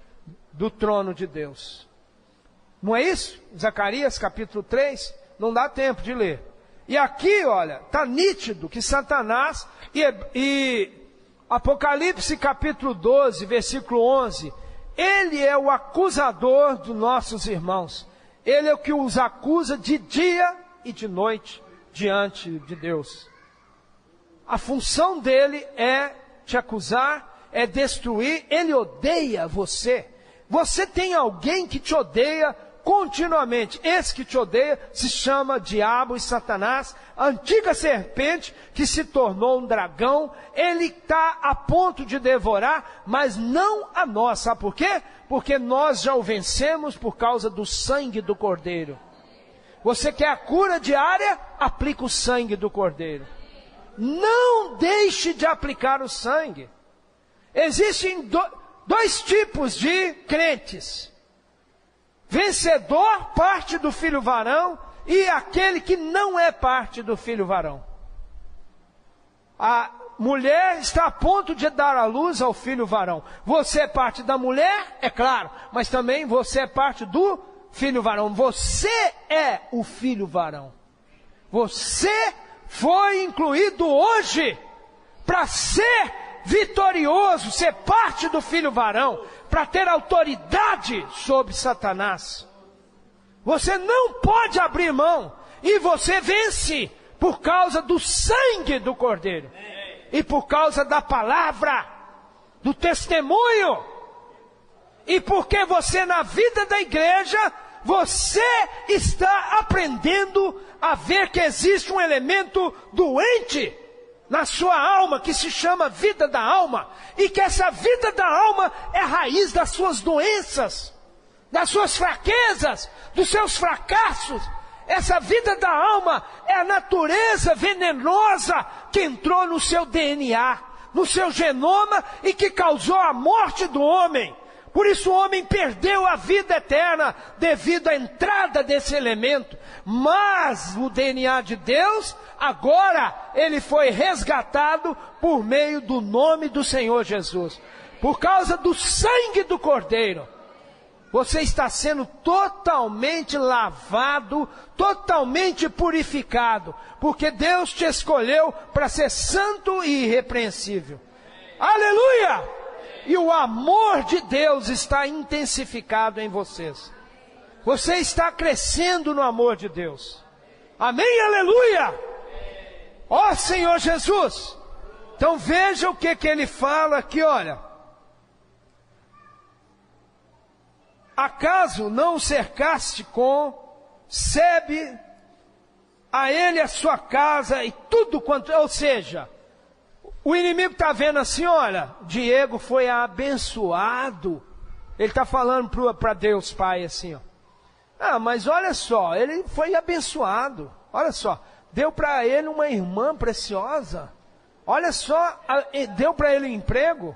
do trono de Deus. Não é isso? Zacarias capítulo 3, não dá tempo de ler. E aqui, olha, está nítido que Satanás e Apocalipse capítulo 12, versículo 11, ele é o acusador dos nossos irmãos. Ele é o que os acusa de dia e de noite diante de Deus. A função dele é te acusar, é destruir. Ele odeia você. Você tem alguém que te odeia continuamente. Esse que te odeia se chama diabo e Satanás, a antiga serpente que se tornou um dragão. Ele está a ponto de devorar, mas não a nós. Sabe por quê? Porque nós já o vencemos por causa do sangue do Cordeiro. Você quer a cura diária? Aplica o sangue do Cordeiro. Não deixe de aplicar o sangue. Existem dois tipos de crentes. Vencedor, parte do filho varão, e aquele que não é parte do filho varão. A mulher está a ponto de dar à luz ao filho varão. Você é parte da mulher, é claro, mas também você é parte do filho varão. Você é o filho varão. Você foi incluído hoje para ser vitorioso, ser parte do filho varão, para ter autoridade sobre Satanás. Você não pode abrir mão, e você vence por causa do sangue do Cordeiro, e por causa da palavra, do testemunho, e porque você na vida da igreja, você está aprendendo a ver que existe um elemento doente na sua alma, que se chama vida da alma, e que essa vida da alma é a raiz das suas doenças, das suas fraquezas, dos seus fracassos. Essa vida da alma é a natureza venenosa que entrou no seu DNA, no seu genoma, e que causou a morte do homem. Por isso o homem perdeu a vida eterna devido à entrada desse elemento. Mas o DNA de Deus, agora, ele foi resgatado por meio do nome do Senhor Jesus. Por causa do sangue do Cordeiro. Você está sendo totalmente lavado, totalmente purificado. Porque Deus te escolheu para ser santo e irrepreensível. Aleluia! E o amor de Deus está intensificado em vocês. Você está crescendo no amor de Deus. Amém, aleluia! Ó Senhor Jesus! Então veja o que ele fala aqui, olha. Acaso não o cercaste com sebe a ele a sua casa e tudo quanto... Ou seja, o inimigo está vendo assim, olha, Diego foi abençoado. Ele está falando para Deus Pai assim, ó. Ah, mas olha só, ele foi abençoado. Olha só, deu para ele uma irmã preciosa. Olha só, deu para ele um emprego.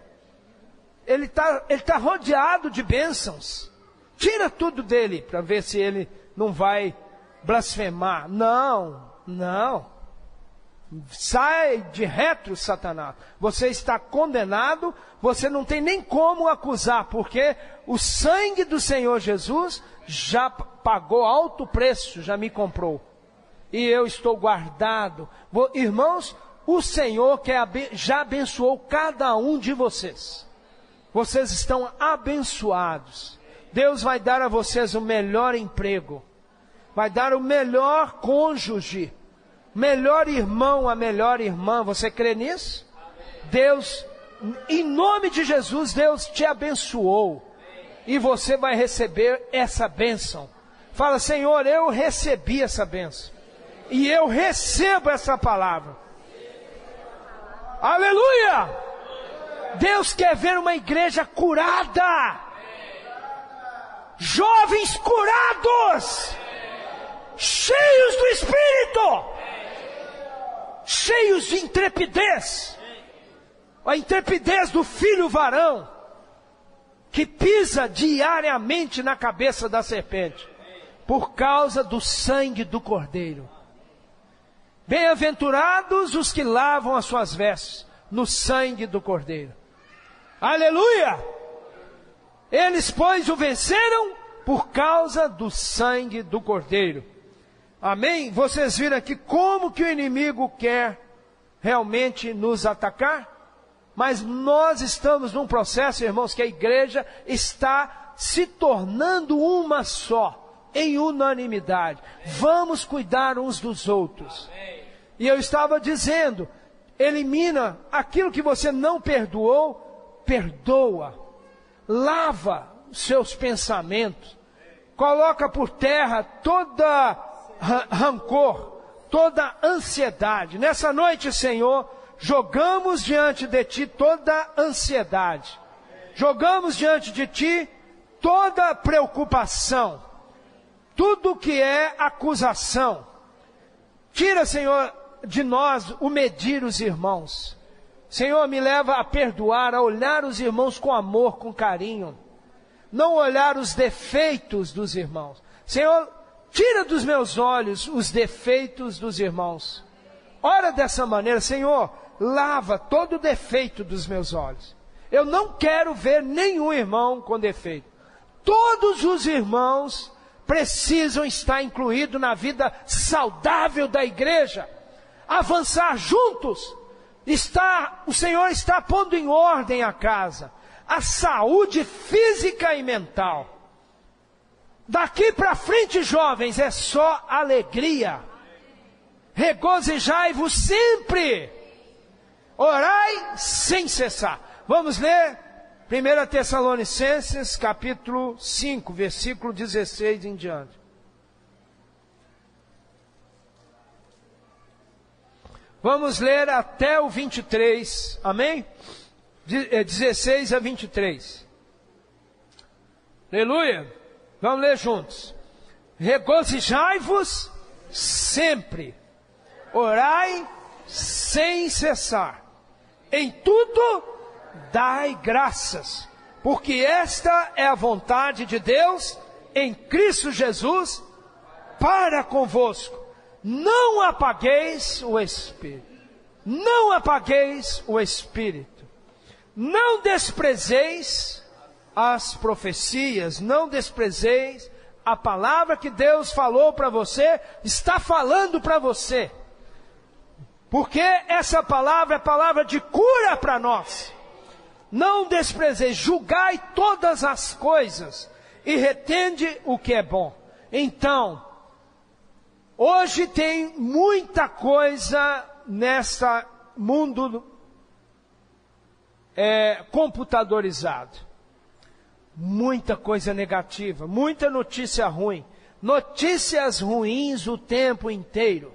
Ele tá rodeado de bênçãos. Tira tudo dele para ver se ele não vai blasfemar. Não. Sai de retro, Satanás. Você está condenado, você não tem nem como acusar, porque o sangue do Senhor Jesus já pagou alto preço, já me comprou. E eu estou guardado. Irmãos, o Senhor já abençoou cada um de vocês. Vocês estão abençoados. Deus vai dar a vocês o melhor emprego. Vai dar o melhor cônjuge. Melhor irmão, a melhor irmã. Você crê nisso? Deus, em nome de Jesus, Deus te abençoou. E você vai receber essa bênção. Fala, Senhor, eu recebi essa bênção. E eu recebo essa palavra. Aleluia! Deus quer ver uma igreja curada. Jovens curados. Cheios do Espírito. Cheios de intrepidez. A intrepidez do filho varão, que pisa diariamente na cabeça da serpente, por causa do sangue do Cordeiro. Bem-aventurados os que lavam as suas vestes no sangue do Cordeiro. Aleluia! Eles, pois, o venceram por causa do sangue do Cordeiro. Amém? Vocês viram aqui como que o inimigo quer realmente nos atacar? Mas nós estamos num processo, irmãos, que a igreja está se tornando uma só, em unanimidade. Vamos cuidar uns dos outros. E eu estava dizendo, elimina aquilo que você não perdoou, perdoa. Lava seus pensamentos. Coloca por terra toda rancor, toda ansiedade. Nessa noite, Senhor, jogamos diante de Ti toda ansiedade. Jogamos diante de Ti toda preocupação. Tudo que é acusação. Tira, Senhor, de nós o medir os irmãos. Senhor, me leva a perdoar, a olhar os irmãos com amor, com carinho. Não olhar os defeitos dos irmãos. Senhor, tira dos meus olhos os defeitos dos irmãos. Ora dessa maneira, Senhor, lava todo o defeito dos meus olhos. Eu não quero ver nenhum irmão com defeito. Todos os irmãos precisam estar incluídos na vida saudável da igreja. Avançar juntos. O Senhor está pondo em ordem a casa. A saúde física e mental. Daqui para frente, jovens, é só alegria. Regozijai-vos sempre. Orai sem cessar. Vamos ler 1 Tessalonicenses, capítulo 5, versículo 16 em diante. Vamos ler até o 23, amém? 16 a 23. Aleluia. Vamos ler juntos. Regozijai-vos sempre. Orai sem cessar. Em tudo dai graças, porque esta é a vontade de Deus em Cristo Jesus para convosco. Não apagueis o Espírito. Não apagueis o Espírito. Não desprezeis as profecias. Não desprezeis a palavra que Deus falou para você. Está falando para você. Porque essa palavra é palavra de cura para nós. Não desprezeis, julgai todas as coisas e retende o que é bom. Então, hoje tem muita coisa nesse mundo computadorizado. Muita coisa negativa, muita notícia ruim. Notícias ruins o tempo inteiro.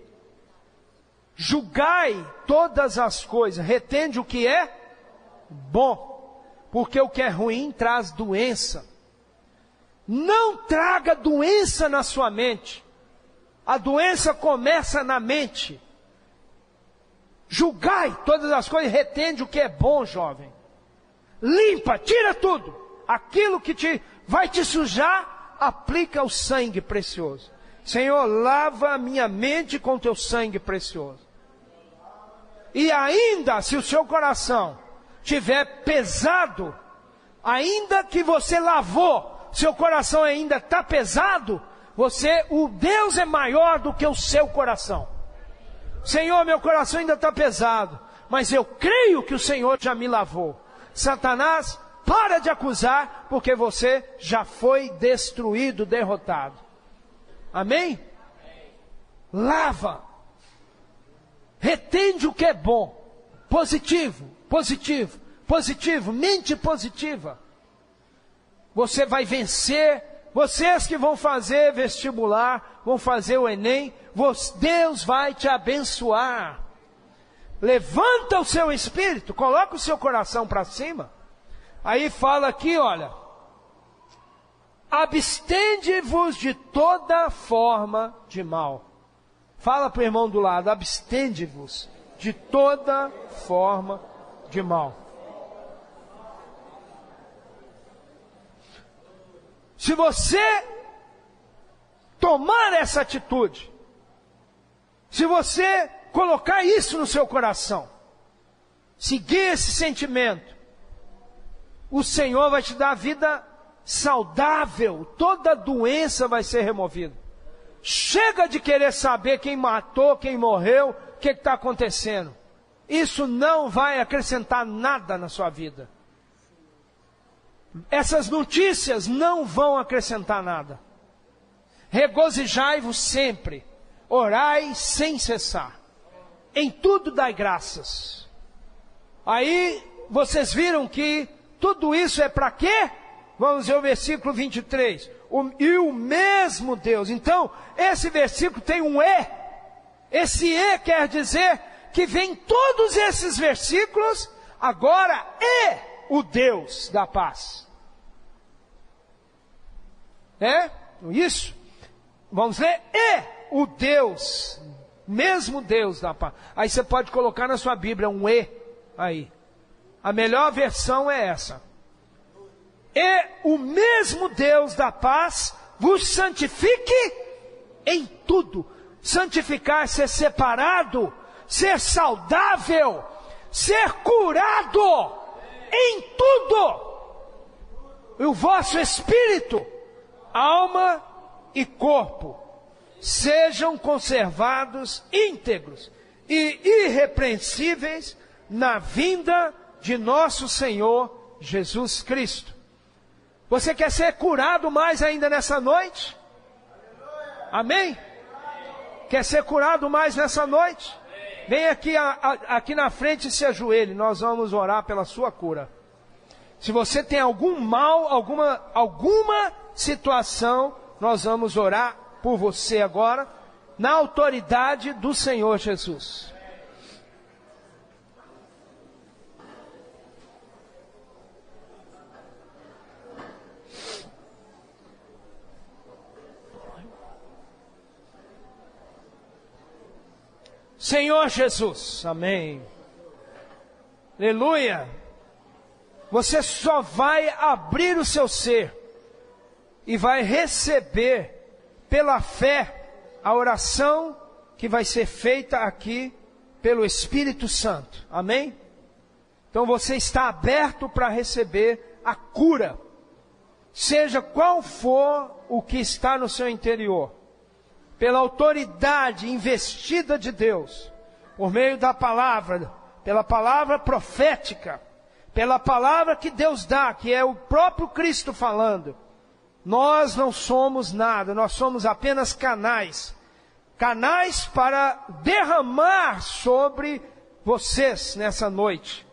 Julgai todas as coisas, retende o que é bom, porque o que é ruim traz doença. Não traga doença na sua mente. A doença começa na mente. Julgai todas as coisas, retende o que é bom, jovem. Limpa, tira tudo. Aquilo que vai te sujar, aplica o sangue precioso. Senhor, lava a minha mente com teu sangue precioso. E ainda, se o seu coração tiver pesado, ainda que você lavou, seu coração ainda está pesado, o Deus é maior do que o seu coração. Senhor, meu coração ainda está pesado, mas eu creio que o Senhor já me lavou. Satanás, para de acusar, porque você já foi destruído, derrotado. Amém? Lava. Retende o que é bom. Positivo, positivo, positivo. Mente positiva. Você vai vencer. Vocês que vão fazer vestibular, vão fazer o Enem, Deus vai te abençoar. Levanta o seu espírito, coloca o seu coração para cima. Aí fala aqui, olha, abstende-vos de toda forma de mal. Fala para o irmão do lado, abstende-vos de toda forma de mal. Se você tomar essa atitude, se você colocar isso no seu coração, seguir esse sentimento, o Senhor vai te dar a vida saudável, toda doença vai ser removida. Chega de querer saber quem matou, quem morreu, o que está acontecendo. Isso não vai acrescentar nada na sua vida. Essas notícias não vão acrescentar nada. Regozijai-vos sempre, orai sem cessar, em tudo dai graças. Aí vocês viram que tudo isso é para quê? Vamos ver o versículo 23. E o mesmo Deus. Então, esse versículo tem um E. Esse E quer dizer que vem todos esses versículos, agora o Deus da paz. Isso? Vamos ler? O Deus, mesmo Deus da paz. Aí você pode colocar na sua Bíblia um E aí. A melhor versão é essa. E o mesmo Deus da paz vos santifique em tudo. Santificar, ser separado, ser saudável, ser curado em tudo. E o vosso espírito, alma e corpo sejam conservados íntegros e irrepreensíveis na vinda de nosso Senhor Jesus Cristo. Você quer ser curado mais ainda nessa noite? Amém? Quer ser curado mais nessa noite? Vem aqui na frente e se ajoelhe. Nós vamos orar pela sua cura. Se você tem algum mal, alguma situação, nós vamos orar por você agora, na autoridade do Senhor Jesus. Senhor Jesus, amém. Aleluia. Você só vai abrir o seu ser e vai receber pela fé a oração que vai ser feita aqui pelo Espírito Santo. Amém? Então você está aberto para receber a cura, seja qual for o que está no seu interior, pela autoridade investida de Deus, por meio da palavra, pela palavra profética, pela palavra que Deus dá, que é o próprio Cristo falando, nós não somos nada, nós somos apenas canais. Canais para derramar sobre vocês nessa noite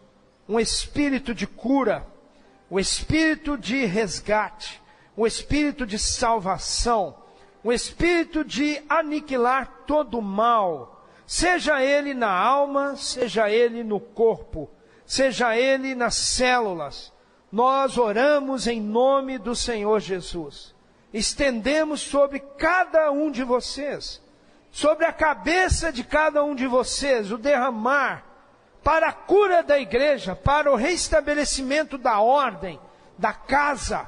um espírito de cura, um espírito de resgate, um espírito de salvação, um espírito de aniquilar todo o mal, seja ele na alma, seja ele no corpo, seja ele nas células. Nós oramos em nome do Senhor Jesus. Estendemos sobre cada um de vocês, sobre a cabeça de cada um de vocês, o derramar para a cura da igreja, para o restabelecimento da ordem, da casa,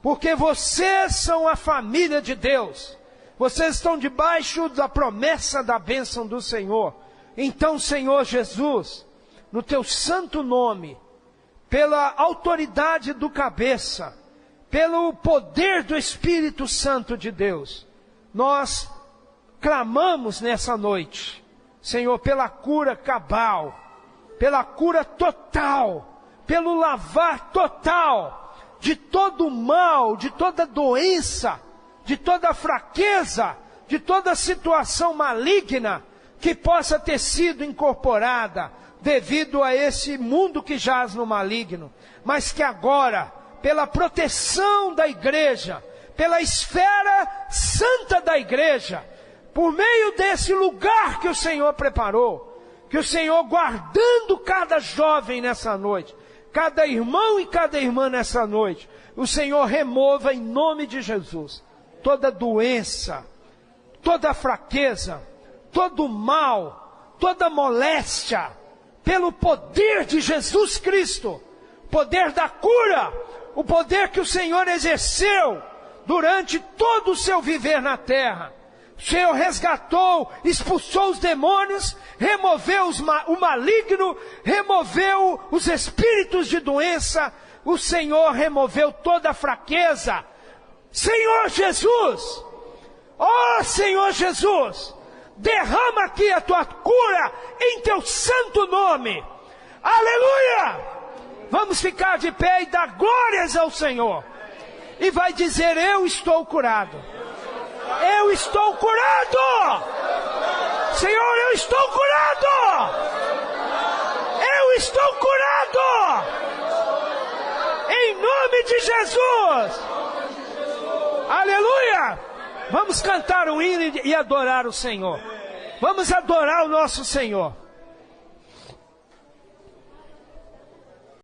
porque vocês são a família de Deus. Vocês estão debaixo da promessa da bênção do Senhor. Então, Senhor Jesus, no teu santo nome, pela autoridade do cabeça, pelo poder do Espírito Santo de Deus, nós clamamos nessa noite, Senhor, pela cura cabal, pela cura total, pelo lavar total de todo mal, de toda doença, de toda fraqueza, de toda situação maligna que possa ter sido incorporada devido a esse mundo que jaz no maligno, mas que agora, pela proteção da igreja, pela esfera santa da igreja, por meio desse lugar que o Senhor preparou, que o Senhor, guardando cada jovem nessa noite, cada irmão e cada irmã nessa noite, o Senhor remova em nome de Jesus toda doença, toda fraqueza, todo mal, toda moléstia, pelo poder de Jesus Cristo, poder da cura, o poder que o Senhor exerceu durante todo o seu viver na terra. O Senhor resgatou, expulsou os demônios, removeu o maligno, removeu os espíritos de doença, o Senhor removeu toda a fraqueza. Senhor Jesus, ó Senhor Jesus, derrama aqui a tua cura em teu santo nome. Aleluia! Vamos ficar de pé e dar glórias ao Senhor. E vai dizer: eu estou curado. Eu estou curado! Senhor, eu estou curado! Eu estou curado! Em nome de Jesus! Aleluia! Vamos cantar um hino e adorar o Senhor. Vamos adorar o nosso Senhor.